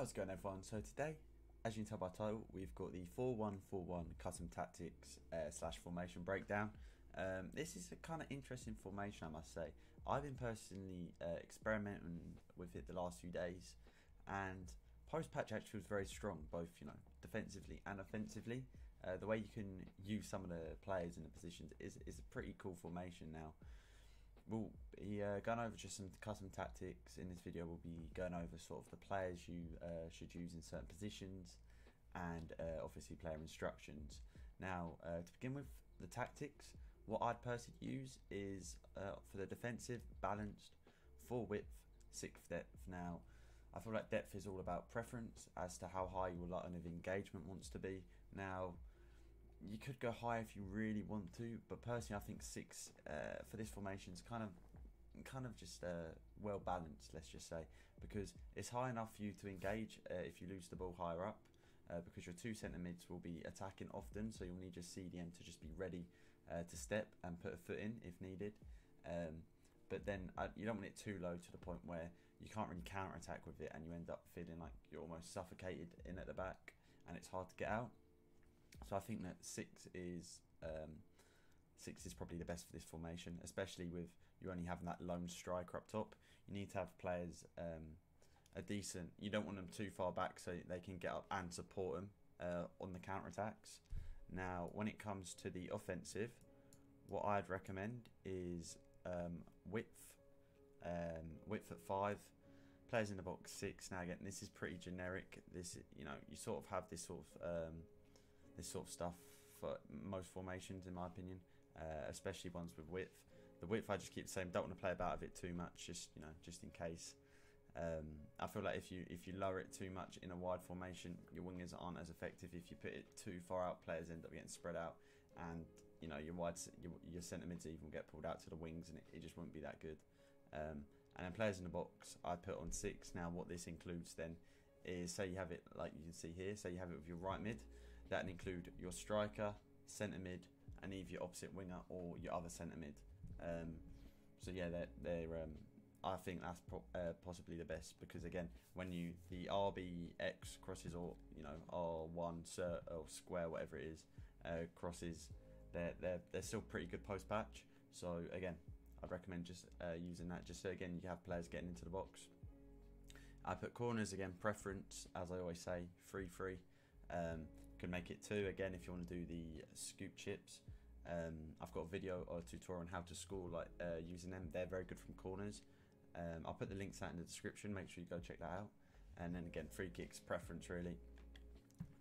How's it going, everyone? So today, as you can tell by the title, we've got the 4-1-4-1 custom tactics slash formation breakdown. This is a kind of interesting formation, I must say. I've been personally experimenting with it the last few days, and post-patch actually was very strong, both defensively and offensively. The way you can use some of the players in the positions is a pretty cool formation now. We'll be going over just some custom tactics. In this video we'll be going over sort of the players you should use in certain positions, and obviously player instructions. Now to begin with the tactics, what I'd personally use is for the defensive, balanced, 4 width, 6 depth. Now I feel like depth is all about preference as to how high your line of engagement wants to be. Now you could go high if you really want to, but personally I think 6 for this formation is kind of just well balanced, let's just say, because it's high enough for you to engage if you lose the ball higher up, because your 2 centre mids will be attacking often, so you'll need your CDM to just be ready to step and put a foot in if needed. But then you don't want it too low to the point where you can't really counter attack with it and you end up feeling like you're almost suffocated in at the back and it's hard to get out. So I think that 6 is probably the best for this formation, especially with you only having that lone striker up top. You need to have players a decent. You don't want them too far back so they can get up and support them on the counter attacks. Now, when it comes to the offensive, what I'd recommend is width at 5, players in the box 6. Now again, this is pretty generic. This you sort of have this sort of stuff for most formations, in my opinion, especially ones with width. The width I just keep the same. Don't want to play about with it too much, just in case. I feel like if you lower it too much in a wide formation, your wingers aren't as effective. If you put it too far out, players end up getting spread out, and your centre mids even get pulled out to the wings, and it just won't be that good. And then players in the box, I put on 6. Now what this includes then is, say you have it like you can see here, say you have it with your right mid. That include your striker, centre mid, and either your opposite winger or your other centre mid. So yeah, I think that's possibly the best, because again, when the RBX crosses, or R1 or square, whatever it is, crosses, they're still pretty good post patch. So again, I'd recommend just using that, just so again you have players getting into the box. I put corners, again preference, as I always say, 3-3. Could make it 2 again if you want to do the scoop chips. I've got a video or a tutorial on how to score using them. They're very good from corners. I'll put the links out in the description, make sure you go check that out. And then again, free kicks preference really.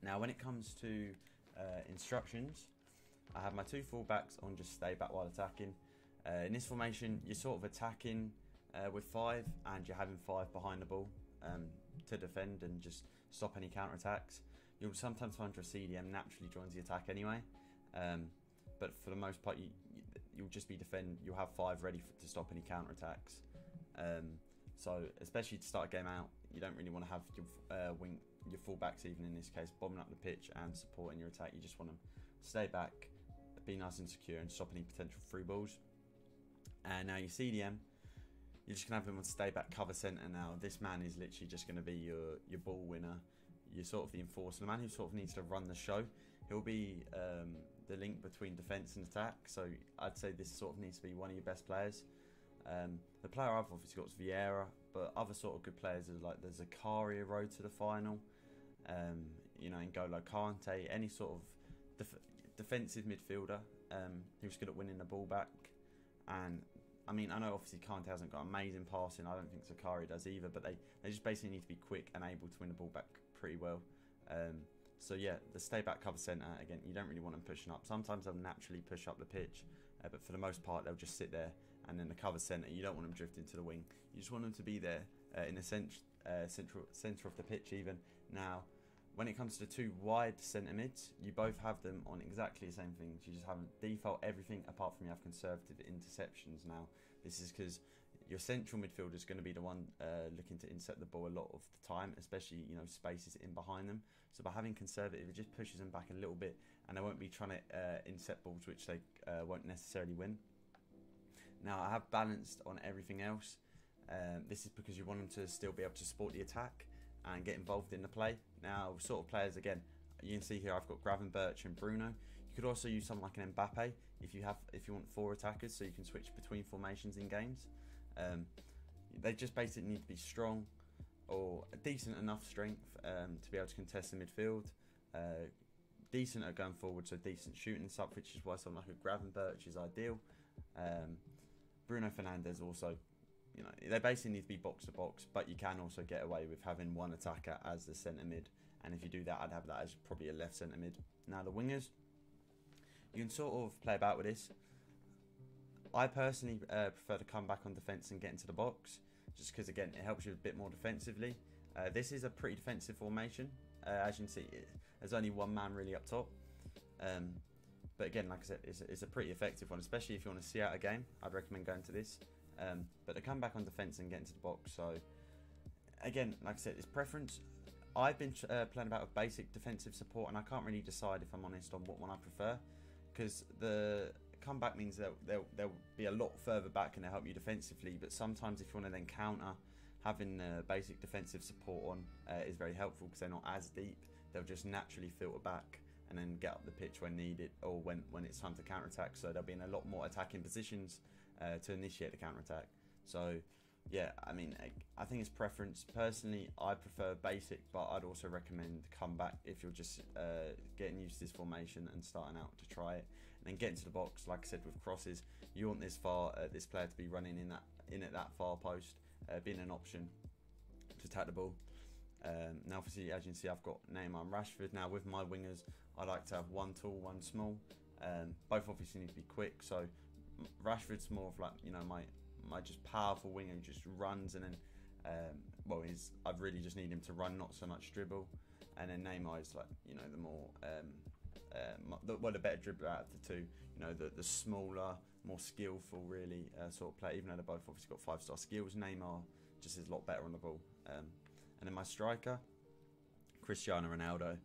Now when it comes to instructions, I have my 2 fullbacks on just stay back while attacking. In this formation you're sort of attacking with 5, and you're having 5 behind the ball to defend and just stop any counter attacks. You'll sometimes find your CDM naturally joins the attack anyway, but for the most part you'll just be you'll have 5 ready to stop any counter attacks. So especially to start a game out, you don't really want to have your fullbacks, even in this case, bombing up the pitch and supporting your attack. You just want them to stay back, be nice and secure, and stop any potential through balls. And now your CDM, you're just going to have him on stay back cover centre. Now this man is literally just going to be your ball winner. You're sort of the enforcer, the man who sort of needs to run the show. He'll be the link between defence and attack. So I'd say this sort of needs to be one of your best players. The player I've obviously got is Vieira, but other sort of good players are like the Zakaria road to the final. N'Golo Kante, any sort of defensive midfielder who's good at winning the ball back. And I mean, I know obviously Kante hasn't got amazing passing. I don't think Zakaria does either, but they just basically need to be quick and able to win the ball back pretty well. So yeah, the stay back cover centre, again, you don't really want them pushing up. Sometimes they'll naturally push up the pitch, but for the most part they'll just sit there. And then the cover centre, you don't want them drifting to the wing. You just want them to be there in the centre of the pitch even. Now, when it comes to 2 wide centre mids, you both have them on exactly the same things. You just have default everything apart from you have conservative interceptions. Now, this is because your central midfielder is going to be the one looking to intercept the ball a lot of the time, especially spaces in behind them. So by having conservative, it just pushes them back a little bit, and they won't be trying to intercept balls which they won't necessarily win. Now I have balanced on everything else. This is because you want them to still be able to support the attack, and get involved in the play. Now, sort of players, again, you can see here I've got Gravenberch and Bruno. You could also use someone like an Mbappe if you want 4 attackers, so you can switch between formations in games. They just basically need to be strong or a decent enough strength to be able to contest the midfield. Decent at going forward, so decent shooting and stuff, which is why someone like a Gravenberch is ideal. Bruno Fernandes also, you know, they basically need to be box to box, but you can also get away with having one attacker as the centre mid, and if you do that, I'd have that as probably a left centre mid. Now the wingers, you can sort of play about with this. I personally prefer to come back on defence and get into the box, just because again it helps you a bit more defensively. This is a pretty defensive formation. As you can see, there's only one man really up top. But again, like I said, it's a pretty effective one, especially if you want to see out a game. I'd recommend going to this. But to come back on defence and get into the box. So again, like I said, it's preference. I've been playing about with basic defensive support, and I can't really decide, if I'm honest, on what one I prefer, because the comeback means they'll be a lot further back and they'll help you defensively. But sometimes if you want to then counter, having basic defensive support on is very helpful, because they're not as deep. They'll just naturally filter back and then get up the pitch when needed, or when it's time to counter-attack. So they'll be in a lot more attacking positions to initiate the counter-attack. So yeah, I mean, I think it's preference. Personally, I prefer basic, but I'd also recommend comeback if you're just getting used to this formation and starting out to try it. And then get into the box, like I said, with crosses, you want this player to be running in at that far post, being an option to attack the ball. Now obviously, as you can see, I've got Neymar and Rashford. Now with my wingers, I like to have one tall, one small. Both obviously need to be quick, so Rashford's more of like, you know, my just powerful winger who just runs, and then I really just need him to run, not so much dribble. And then Neymar is like, you know, the more the better dribbler out of the two. You know, the smaller, more skillful, really sort of player. Even though they both obviously got 5-star skills, Neymar just is a lot better on the ball. And then my striker, Cristiano Ronaldo.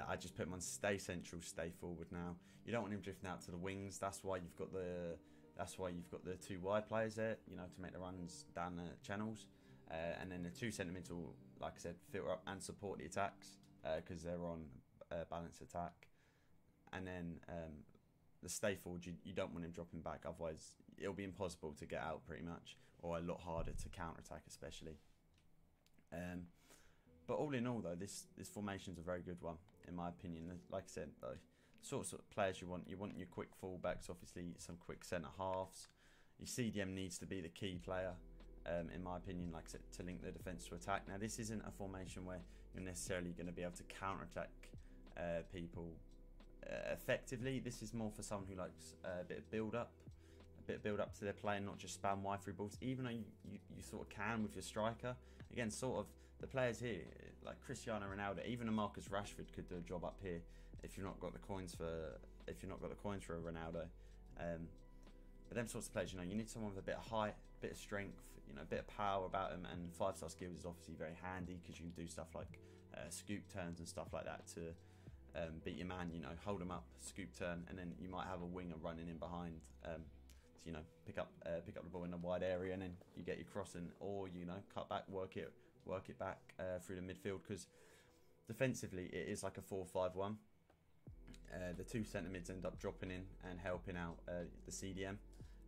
I just put him on stay central, stay forward. Now you don't want him drifting out to the wings. That's why you've got the 2 wide players there, you know, to make the runs down the channels. And then the 2 centre mids will, like I said, filter up and support the attacks, because they're on balanced attack. And then the stay forward, you don't want him dropping back, otherwise it'll be impossible to get out pretty much, or a lot harder to counter attack especially. But all in all, though, this formation's a very good one in my opinion. Like I said, though, sorts of players you want your quick fullbacks, obviously some quick centre halves. Your CDM needs to be the key player, in my opinion, like I said, to link the defence to attack. Now this isn't a formation where you're necessarily going to be able to counter attack people effectively. This is more for someone who likes a bit of build up to their play, and not just spam wide through balls, even though you sort of can with your striker. Again, sort of the players here, like Cristiano Ronaldo, even a Marcus Rashford could do a job up here if you've not got the coins for a Ronaldo. But them sorts of players, you know, you need someone with a bit of height, a bit of strength, you know, a bit of power about them, and 5-star skills is obviously very handy, because you can do stuff like scoop turns and stuff like that to beat your man. You know, hold them up, scoop turn, and then you might have a winger running in behind. To, you know, pick up the ball in a wide area, and then you get your crossing, or, you know, cut back, work it back through the midfield, because defensively it is like a 4-5-1. The 2 centre mids end up dropping in and helping out the CDM,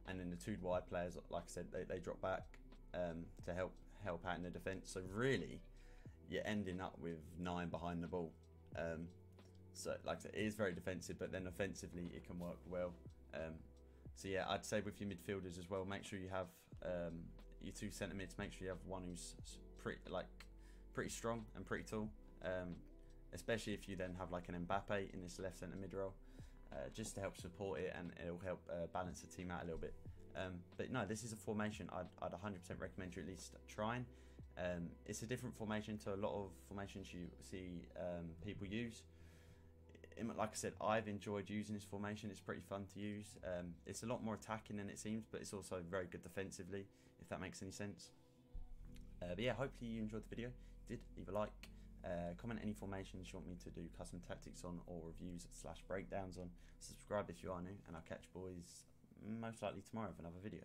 and then the 2 wide players, like I said, they drop back to help out in the defence. So really, you're ending up with 9 behind the ball. So like I said, it is very defensive, but then offensively it can work well. So yeah, I'd say with your midfielders as well, make sure you have your 2 centre mids. Make sure you have one who's pretty strong and pretty tall. Especially if you then have like an Mbappe in this left centre mid role, just to help support it, and it'll help balance the team out a little bit. But no, this is a formation I'd 100% recommend you at least trying. It's a different formation to a lot of formations you see people use. Like I said, I've enjoyed using this formation. It's pretty fun to use. It's a lot more attacking than it seems, but it's also very good defensively, if that makes any sense. But yeah, hopefully you enjoyed the video. If you did, leave a like. Comment any formations you want me to do custom tactics on, or reviews / breakdowns on. Subscribe if you are new, and I'll catch boys most likely tomorrow with another video.